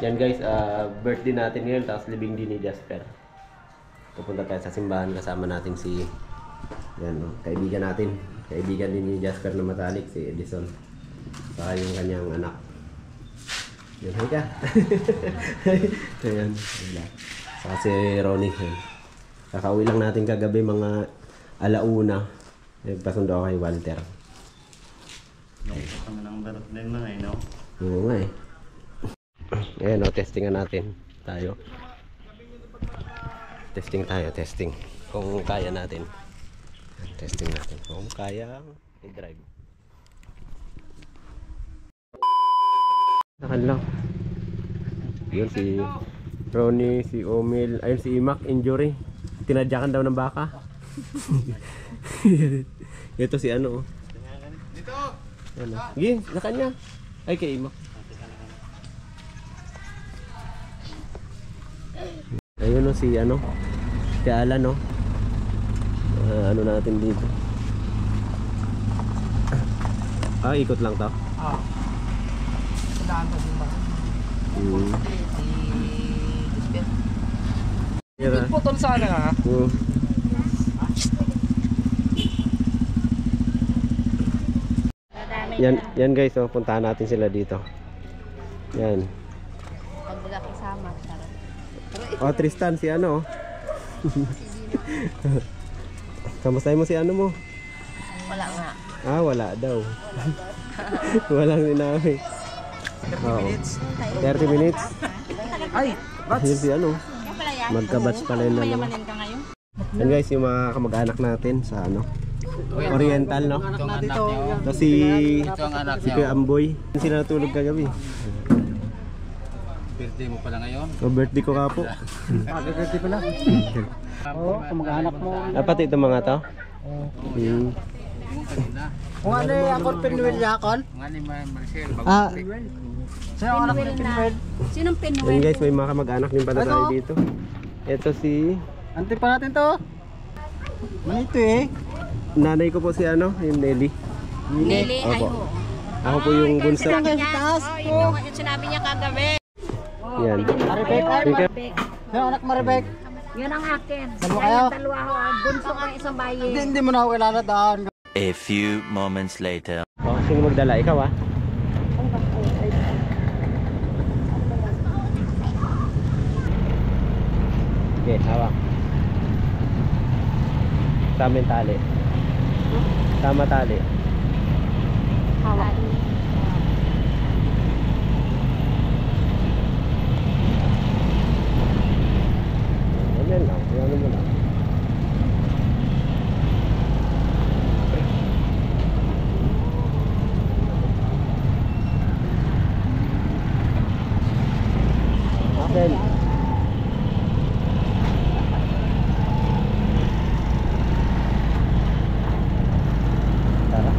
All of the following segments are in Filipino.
Yan guys, birthday natin ngayon, tapos libing din ni Jasper. Pupunta tayo sa simbahan, kasama natin si yan, no? Kaibigan natin. Kaibigan din ni Jasper na matalik, si Edison. Saka yung kanyang anak. Yan, hi ka. Ayan, wala. Saka si Ronnie. Kakauwi lang natin kagabi mga alauna. Nagpasundo ako kay Walter. Ang nang darot din na eh, no? Oo nga eh. Ayan o, testingan natin. Tayo. Testing tayo, testing. Kung kaya natin. Testing natin. Kung kaya i-drive. Nakan lang. Yun si Ronnie, si Omil. Ayun si Imak, injury. Tinadyakan daw ng baka. Ito si ano. Dito! Ano? Sige, na kanya. Ay, kay Imak. Ayun o, si ano. Si Alan o. Ano natin dito. Ikot lang to. Daan pa din ba? Yeah. Putol sana nga. Yan guys, oh, puntahan natin sila dito. Yan. Pag wala kasama. Oh, Tristan, si ano oh. Kamustahin mo si ano mo? Wala nga. Wala daw. Walang sinabi. 30 minutes. Ay, bats. Yun si ano. Magka-batch pala yun na naman. Yan guys, yung mga kamag-anak natin sa ano Oriental, no? Ito si Kuya Amboy. Sila natulog kagabi. Birthday mo pala ngayon? Birthday ko ka po. Birthday pala. Oo, kamag-anak mo. Pati itong mga to? Kung ano yung akon pinwil niya akon? Nga ni Marcel, Sino anak mo pinwil? Sinong Yan pinuwi? guys, may mga kamag-anak din pala tayo dito. Ito si Ante pa natin to. Manito eh. nanay ko po si ano, yung Nelly. Nili, ay Opo. ho. Ako po yung bunso. Yung sinabi niya kagabi. Yan. Maribek. Sino anak Maribek? Yun ang akin. Dalawa kayo? Dalawa ho. Bunso ko ang isang bayi. Hindi mo na ako kilala daan. A few moments later. Sino magdala? Ikaw ah? Okay, hawak. Tama yung tali. Tama tali. Hawak. Yan lang. Yan mo lang. Okay. Tara.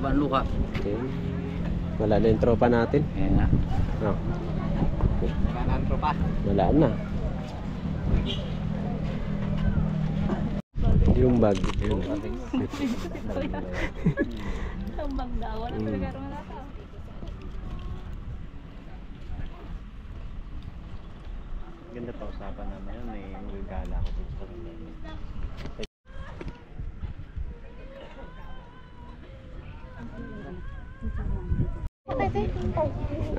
baba ang luka. Okay. Wala na yung tropa natin. Ayan na. Oh, Wala na ang tropa. wala na. Yung bag. Yun. Ang bagdawan ang talaga rin na tao. Ganda pa usapan naman yun. May magagala ako dun sa kanila.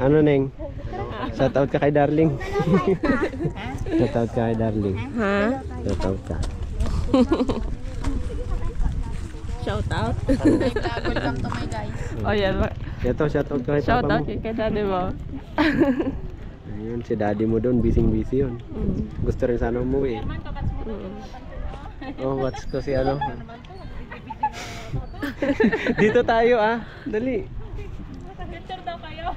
Ano Neng? Shout out ka kay Darling. Shout out ka kay Darling. Ha? Shout out ka. Shout out. Welcome to my guys. Oh, yan. Ito, shout out ka kay Shout papa out mo. kay daddy mo. Ayun, si daddy mo doon, busy yun. Gusto rin sana umuwi. Oh, watch ko si ano. Dito tayo ah. Dali. Picture daw kayo.